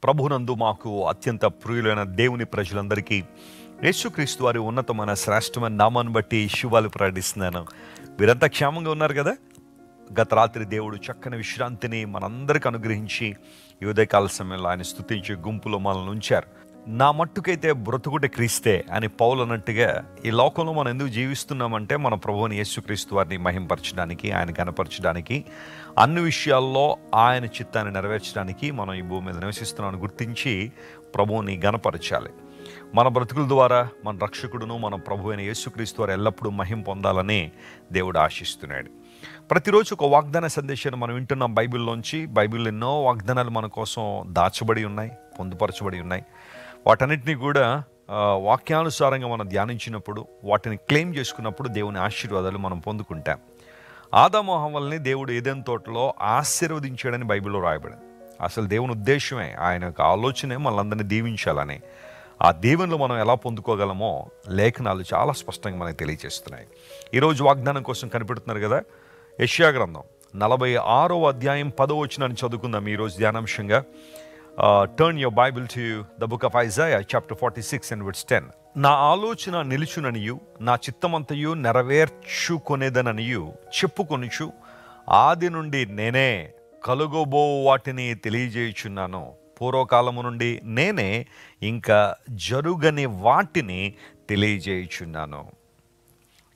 ప్రభునందు మాకు అత్యంత ప్రియులైన దేవుని ప్రజలందరికీ యేసుక్రీస్తు వారి ఉన్నతమైన శ్రేష్టమైన నామాన్ని బట్టి శుభాలు ప్రకటిస్తున్నాను. వీరంతా క్షేమంగా ఉన్నారు కదా? గత రాత్రి దేవుడు చక్కని విశ్రాంతిని మనందరికి అనుగ్రహించి ఈ ఉదయకాల సమయంలో ఆయన స్తుతించే గుంపులో మనల్ని ఉంచారు. నా మట్టుకైతే బ్రతుకుట క్రీస్తే అని పౌలు అన్నట్టుగా ఈ లోకంలో మనం ఎందుకు జీవిస్తున్నామంటే మన ప్రభువుని యేసుక్రీస్తు వారిని మహింపరచడానికి, ఆయన గణపరచడానికి, అన్ని విషయాల్లో ఆయన చిత్తాన్ని నెరవేర్చడానికి మనం ఈ భూమి మీద నివసిస్తున్నామని గుర్తించి ప్రభువుని గణపరచాలి. మన బ్రతుకుల ద్వారా మన రక్షకుడును మన ప్రభు అయిన యేసుక్రీస్తు వారు ఎల్లప్పుడూ మహిం పొందాలని దేవుడు ఆశిస్తున్నాడు. ప్రతిరోజు ఒక వాగ్దాన సందేశాన్ని మనం వింటున్నాం బైబిల్లోంచి. బైబిల్ ఎన్నో వాగ్దానాలు మన కోసం దాచబడి ఉన్నాయి, పొందుపరచబడి ఉన్నాయి. వాటన్నిటినీ కూడా వాక్యానుసారంగా మనం ధ్యానించినప్పుడు, వాటిని క్లెయిమ్ చేసుకున్నప్పుడు దేవుని ఆశీర్వాదాలు మనం పొందుకుంటాం. ఆదాము హవ్వల్ని దేవుడు ఏదెన్ తోటలో ఆశీర్వదించాడని బైబిల్లో రాయబడింది. అసలు దేవుని ఉద్దేశమే, ఆయన యొక్క ఆలోచనే మనల్ని దీవించాలని. ఆ దీవెనలు మనం ఎలా పొందుకోగలమో లేఖనాలు చాలా స్పష్టంగా మనకు తెలియజేస్తున్నాయి. ఈరోజు వాగ్దానం కోసం కనిపెడుతున్నారు కదా, యెషయా గ్రంథం 46వ అధ్యాయం 10వ వచనాన్ని చదువుకుందాం ఈరోజు ధ్యానాంశంగా. Turn your Bible to the book of Isaiah chapter 46 and verse 10. నా ఆలోచన నిలుచుననియు నా చిత్తమంతయు నెరవేర్చుకొనేదననియు చెప్పుకొనుచు ఆది నుండి నేనే కలుగబో వాటిని తెలియజేయుచున్నాను. పూర్వకాలము నుండి నేనే ఇంకా జరుగని వాటిని తెలియజేయుచున్నాను.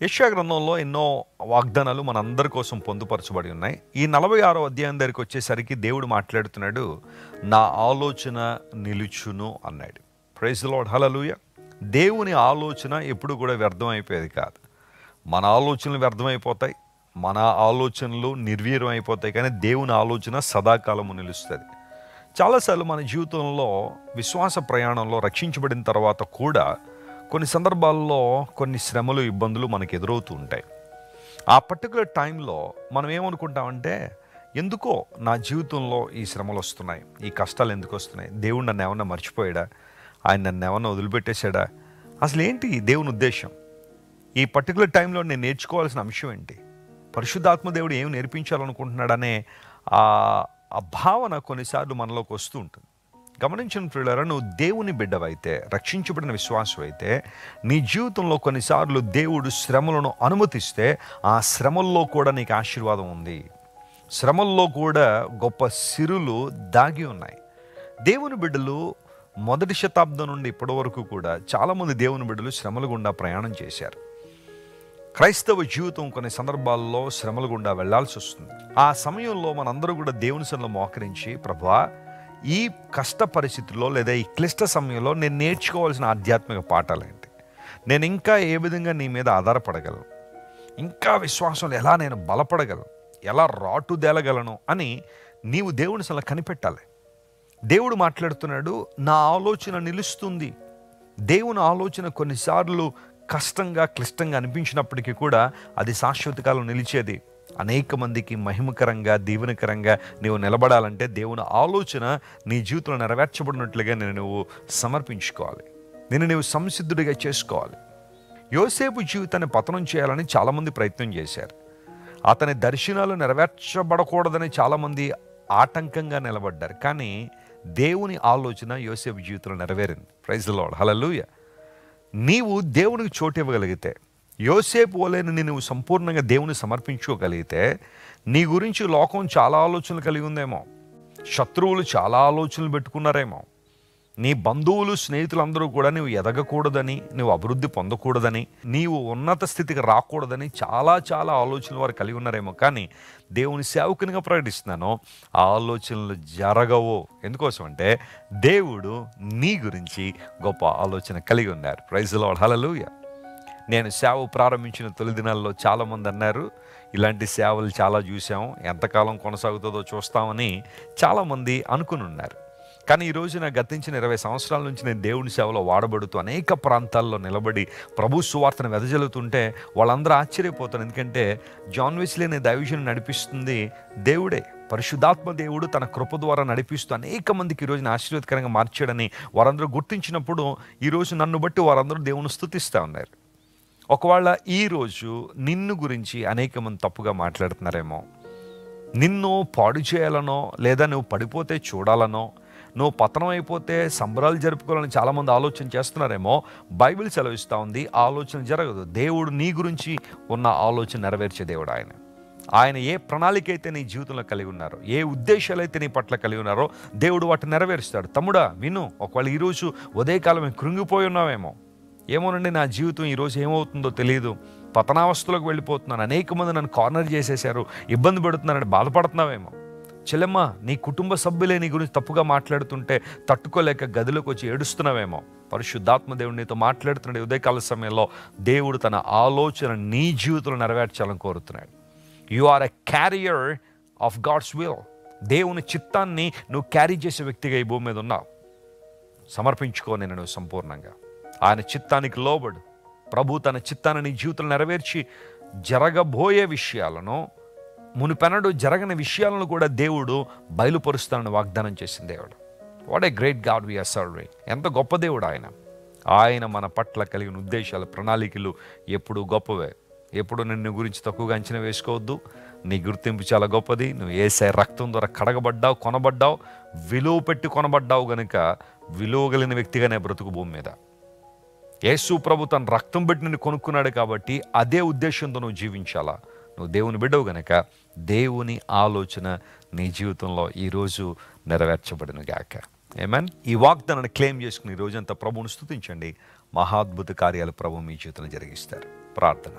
యెషయా గ్రంథంలో ఎన్నో వాగ్దానాలు మనందరి కోసం పొందుపరచబడి ఉన్నాయి. ఈ 46వ అధ్యాయం దగ్గరికి వచ్చేసరికి దేవుడు మాట్లాడుతున్నాడు, నా ఆలోచన నిలుచును అన్నాడు. ప్రైజ్ ది లార్డ్, హల్లెలూయా. దేవుని ఆలోచన ఎప్పుడు కూడా వ్యర్థమైపోయేది కాదు. మన ఆలోచనలు వ్యర్థమైపోతాయి, మన ఆలోచనలు నిర్వీర్యం అయిపోతాయి, కానీ దేవుని ఆలోచన సదాకాలము నిలుస్తుంది. చాలాసార్లు మన జీవితంలో విశ్వాస ప్రయాణంలో రక్షించబడిన తర్వాత కూడా కొన్ని సందర్భాల్లో కొన్ని శ్రమలు, ఇబ్బందులు మనకు ఎదురవుతూ ఉంటాయి. ఆ పర్టికులర్ టైంలో మనం ఏమనుకుంటామంటే, ఎందుకో నా జీవితంలో ఈ శ్రమలు వస్తున్నాయి, ఈ కష్టాలు ఎందుకు వస్తున్నాయి, దేవుడు నన్ను ఏమన్నా మర్చిపోయాడా, ఆయన నన్ను ఏమన్నా వదిలిపెట్టేశాడా, అసలు ఏంటి దేవుని ఉద్దేశం, ఈ పర్టికులర్ టైంలో నేను నేర్చుకోవాల్సిన అంశం ఏంటి, పరిశుద్ధాత్మ దేవుడు ఏమి నేర్పించాలనుకుంటున్నాడనే ఆ భావన కొన్నిసార్లు మనలోకి వస్తూ ఉంటుంది. గమనించిన ప్రియులారా, నువ్వు దేవుని బిడ్డవైతే, రక్షించబడిన విశ్వాసం అయితే, నీ జీవితంలో కొన్నిసార్లు దేవుడు శ్రమలను అనుమతిస్తే ఆ శ్రమల్లో కూడా నీకు ఆశీర్వాదం ఉంది. శ్రమల్లో కూడా గొప్ప సిరులు దాగి ఉన్నాయి. దేవుని బిడ్డలు మొదటి శతాబ్దం నుండి ఇప్పటి వరకు కూడా చాలామంది దేవుని బిడ్డలు శ్రమల గుండా ప్రయాణం చేశారు. క్రైస్తవ జీవితం కొన్ని సందర్భాల్లో శ్రమల గుండా వెళ్లాల్సి వస్తుంది. ఆ సమయంలో మనందరూ కూడా దేవుని సన్నిధిలో మోకరించి, ప్రభువా, ఈ కష్ట పరిస్థితుల్లో లేదా ఈ క్లిష్ట సమయంలో నేను నేర్చుకోవాల్సిన ఆధ్యాత్మిక పాఠాలు ఏంటి, నేను ఇంకా ఏ విధంగా నీ మీద ఆధారపడగలను, ఇంకా విశ్వాసంలో ఎలా నేను బలపడగలను, ఎలా రాటుదేలగలను అని నీవు దేవుని అసలు కనిపెట్టాలి. దేవుడు మాట్లాడుతున్నాడు, నా ఆలోచన నిలుస్తుంది. దేవుని ఆలోచన కొన్నిసార్లు కష్టంగా, క్లిష్టంగా అనిపించినప్పటికీ కూడా అది శాశ్వత కాలం నిలిచేది. అనేక మందికి మహిమకరంగా, దీవెనకరంగా నీవు నిలబడాలంటే దేవుని ఆలోచన నీ జీవితంలో నెరవేర్చబడినట్లుగా నువ్వు సమర్పించుకోవాలి, నువ్వు సంసిద్ధుడిగా చేసుకోవాలి. యోసేపు జీవితాన్ని పతనం చేయాలని చాలామంది ప్రయత్నం చేశారు. అతని దర్శనాలు నెరవేర్చబడకూడదని చాలామంది ఆటంకంగా నిలబడ్డారు. కానీ దేవుని ఆలోచన యోసేపు జీవితంలో నెరవేరింది. ప్రైజ్ ది లార్డ్, హల్లెలూయా. నీవు దేవునికి చోటు ఇవ్వగలిగితే, యోసేపు వలెని నువ్వు సంపూర్ణంగా దేవుని సమర్పించుకోగలిగితే, నీ గురించి లోకం చాలా ఆలోచనలు కలిగి ఉందేమో, శత్రువులు చాలా ఆలోచనలు పెట్టుకున్నారేమో, నీ బంధువులు, స్నేహితులందరూ కూడా నువ్వు ఎదగకూడదని, నువ్వు అభివృద్ధి పొందకూడదని, నీవు ఉన్నత స్థితికి రాకూడదని చాలా చాలా ఆలోచనలు వారు కలిగి ఉన్నారేమో. కానీ దేవుని సేవకునిగా ప్రకటిస్తున్నాను, ఆ ఆలోచనలు జరగవు. ఎందుకోసం అంటే దేవుడు నీ గురించి గొప్ప ఆలోచన కలిగి ఉన్నారు. ప్రైజ్ ది లార్డ్, హల్లెలూయా. నేను సేవ ప్రారంభించిన తొలి దినాల్లో చాలామంది అన్నారు, ఇలాంటి సేవలు చాలా చూసాం, ఎంతకాలం కొనసాగుతుందో చూస్తామని చాలామంది అనుకుని ఉన్నారు. కానీ ఈరోజు నాకు గతించిన 20 సంవత్సరాల నుంచి నేను దేవుని సేవలో వాడబడుతూ అనేక ప్రాంతాల్లో నిలబడి ప్రభు సువార్తను వెదజల్లుతుంటే వాళ్ళందరూ ఆశ్చర్యపోతారు. ఎందుకంటే జాన్ వెస్లీ అనే దైవజనుని నడిపిస్తుంది దేవుడే. పరిశుద్ధాత్మ దేవుడు తన కృప ద్వారా నడిపిస్తూ అనేక మందికి ఈరోజున ఆశీర్వాదకరంగా మార్చాడని వారందరూ గుర్తించినప్పుడు ఈరోజు నన్ను బట్టి వారందరూ దేవుని స్తుతిస్తూ ఉన్నారు. ఒకవేళ ఈరోజు నిన్ను గురించి అనేక మంది తప్పుగా మాట్లాడుతున్నారేమో, నిన్ను పాడు చేయాలనో లేదా నువ్వు పడిపోతే చూడాలనో నువ్వు పతనం అయిపోతే సంబరాలు జరుపుకోవాలని చాలామంది ఆలోచన చేస్తున్నారేమో. బైబిల్ సెలవిస్తూ ఉంది ఆలోచన జరగదు. దేవుడు నీ గురించి ఉన్న ఆలోచన నెరవేర్చే దేవుడు ఆయన. ఆయన ఏ ప్రణాళిక అయితే నీ జీవితంలో కలిగి ఉన్నారో, ఏ ఉద్దేశాలు అయితే నీ పట్ల కలిగి ఉన్నారో దేవుడు వాటిని నెరవేరుస్తాడు. తమ్ముడా విను, ఒకవేళ ఈరోజు ఉదయకాలం కృంగిపోయి ఉన్నావేమో, ఏమోనండి నా జీవితం ఈరోజు ఏమవుతుందో తెలియదు, పతనావస్థలోకి వెళ్ళిపోతున్నాను, అనేక మంది నన్ను కార్నర్ చేసేశారు, ఇబ్బంది పెడుతున్నారని బాధపడుతున్నావేమో. చెల్లెమ్మ, నీ కుటుంబ సభ్యులే నీ గురించి తప్పుగా మాట్లాడుతుంటే తట్టుకోలేక గదిలోకి వచ్చి ఏడుస్తున్నావేమో. పరిశుద్ధాత్మ దేవుడు నీతో మాట్లాడుతున్నాడు. ఉదయకాల సమయంలో దేవుడు తన ఆలోచన నీ జీవితంలో నెరవేర్చాలని కోరుతున్నాడు. You are a carrier of God's will. దేవుని చిత్తాన్ని నువ్వు క్యారీ చేసే వ్యక్తిగా ఈ భూమి మీద ఉన్నావు. సమర్పించుకో నేను నువ్వు సంపూర్ణంగా. ఆయన చిత్తానికి లోబడు. ప్రభు తన చిత్తాన్ని నీ జీవితంలో నెరవేర్చి జరగబోయే విషయాలను, మునిపెనడు జరగని విషయాలను కూడా దేవుడు బయలుపరుస్తానని వాగ్దానం చేసిన దేవుడు. What a great God we are serving. ఎంత గొప్ప దేవుడు ఆయన. ఆయన మన పట్ల కలిగిన ఉద్దేశాలు, ప్రణాళికలు ఎప్పుడు గొప్పవే. ఎప్పుడు నిన్ను గురించి తక్కువగా అంచనా వేసుకోవద్దు. నీ గుర్తింపు చాలా గొప్పది. నువ్వు యేసయ్య రక్తం ద్వారా కడగబడ్డావు, కొనబడ్డావు, విలువ పెట్టి కొనబడ్డావు గనుక విలువ కలిగిన వ్యక్తిగానే బ్రతుకు భూమి మీద. యేసు ప్రభు తన రక్తం పెట్టి నిన్ను కొనుక్కున్నాడు కాబట్టి అదే ఉద్దేశంతో నువ్వు జీవించాలా. నువ్వు దేవుని బిడ్డవు గనక దేవుని ఆలోచన నీ జీవితంలో ఈరోజు నెరవేర్చబడిన గాక. ఆమేన్. ఈ వాగ్దానాన్ని క్లెయిమ్ చేసుకుని ఈ రోజంతా ప్రభువును స్తుతించండి. మహాద్భుత కార్యాలు ప్రభు మీ జీవితంలో జరిగిస్తారు. ప్రార్థన.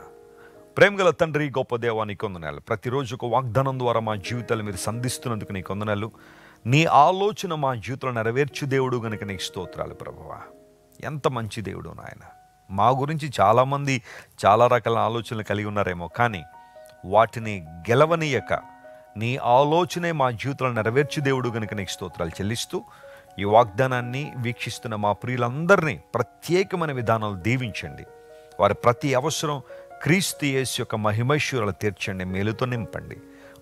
ప్రేమగల తండ్రి, గొప్ప దేవా, నీకు వందనాలు. ప్రతిరోజు ఒక వాగ్దానం ద్వారా మా జీవితాలు మీరు సంధిస్తున్నందుకు నీకు వందనాలు. నీ ఆలోచన మా జీవితంలో నెరవేర్చు దేవుడు గనుక నీకు స్తోత్రాలు ప్రభువా. ఎంత మంచి దేవుడు నాయన. మా గురించి చాలామంది చాలా రకాల ఆలోచనలు కలిగి ఉన్నారేమో, కానీ వాటిని గెలవనీయక నీ ఆలోచనే మా జీవితంలో నెరవేర్చు దేవుడు గనుక నీకు స్తోత్రాలు చెల్లిస్తూ ఈ వాగ్దానాన్ని వీక్షిస్తున్న మా ప్రియులందరినీ ప్రత్యేకమైన విధానాలు దీవించండి. వారి ప్రతి అవసరం క్రీస్తు యేసు యొక్క మహిమైశ్వర్యాలు తీర్చండి, మేలుతో నింపండి.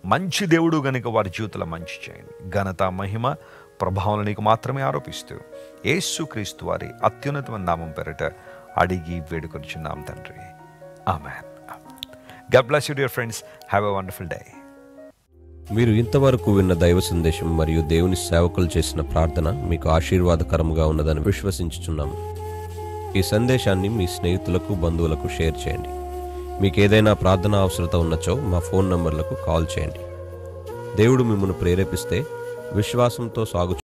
మంచి దేవుడు గనుక వారి జీవితంలో మంచి చేయండి. ఘనత, మహిమ, ప్రభావం నీకు మాత్రమే ఆరోపిస్తూ యేసు క్రీస్తు వారి అత్యున్నతమైన నామం పేరిట అడిగి వేడుకొనిచున్నాం తండ్రి. Amen. God bless you dear friends. Have a wonderful day. మీరు ఇంతవరకు విన్న దైవ సందేశం మరియు దేవుని సేవకులు చేసిన ప్రార్థన మీకు ఆశీర్వాదకరంగా ఉన్నదని విశ్వసించుచున్నాము. ఈ సందేశాన్ని మీ స్నేహితులకు, బంధువులకు షేర్ చేయండి. మీకు ఏదైనా ప్రార్థన అవసరత ఉన్నచో మా ఫోన్ నంబర్లకు కాల్ చేయండి. దేవుడు మిమ్మల్ని ప్రేరేపిస్తే విశ్వాసంతో సాగు